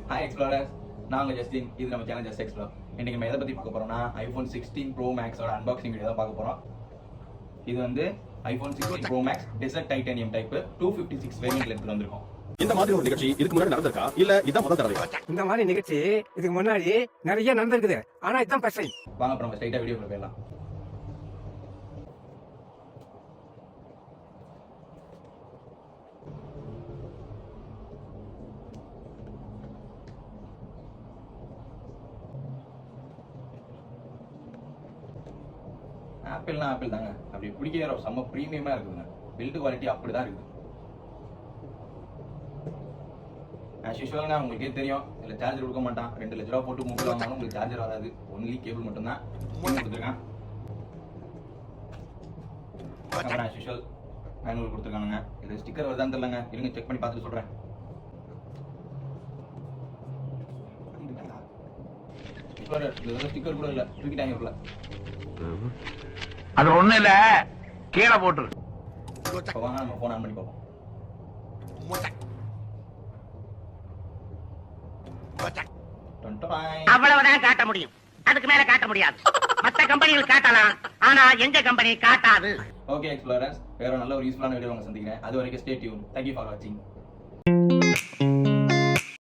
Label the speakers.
Speaker 1: Hi explorers, நான் உங்கள் Justin. இது நம்ம சேனல் ஜஸ்ட் எக்ஸ்ப்ளோர். இன்னைக்கு நம்ம எதை பற்றி பார்க்க போறோம்னா iPhone 16 Pro Maxோட அன்பாக்சிங் வீடியோ தான் பார்க்க போறோம். இது வந்து iPhone 16 Pro Max Desert Titanium type 256 வேரியன்ட்ல எடுத்து வந்திருக்கோம்.
Speaker 2: இந்த மாதிரி ஒரு நிகழ்ச்சி இதுக்கு முன்னாடி நடந்திருக்கா இல்ல இதான் முதல் தடவை?
Speaker 3: இந்த மாதிரி நிகழ்ச்சி இதுக்கு முன்னாடி நிறைய நடந்திருக்குது, ஆனா இதுதான் ஃபர்ஸ்ட் டைம்.
Speaker 1: வாங்க அப்புறம் நம்ம ஸ்ட்ரைட்டா வீடியோக்குள்ள போயிடலாம். ஆப்பிள்னா ஆப்பிள் தாங்க, அப்படி பிடிக்கிற செம்ம ப்ரீமியமா இருக்குதுங்க. பில்ட் குவாலிட்டி அப்படிதான் இருக்குது. ஆஸ் யூஷுவல்ங்க, உங்களுக்கே தெரியும், இதில் சார்ஜர் கொடுக்க மாட்டான். 2 லட்ச ரூபா போட்டு மொபைல் வாங்கினாலும் உங்களுக்கு சார்ஜர் வராது. ஒன்லி கேபிள் மட்டும்தான் கொடுத்துருக்கான். அப்புறம் ஆஸ் யூஷுவல் மேனுவல் கொடுத்துருக்கானுங்க. இது ஸ்டிக்கர் வருதான்னு தெரியலங்க, இருங்க செக் பண்ணி பார்த்துட்டு சொல்கிறேன். ஸ்டிக்கர் கூட இல்லை, தூக்கிட்டாங்க உள்ள.
Speaker 4: அது ஒண்ணு இல்ல, கீழே போட்டுரு.
Speaker 1: வாங்க நம்ம போன் ஆன் பண்ணி பார்ப்போம்.
Speaker 5: அவ்வளவுதான் காட்ட முடியும், அதுக்கு மேல காட்ட முடியாது. மத்த கம்பெனிகள் காட்டலாம், ஆனா எங்க கம்பெனி காட்டாது.
Speaker 1: ஓகே எக்ஸ்ப்ளோரர்ஸ், வேற நல்ல ஒரு யூஸ்ஃபுல்லான வீடியோ உங்க சந்திக்கிறேன். அது வரைக்கும் stay tune. Thank you for watching.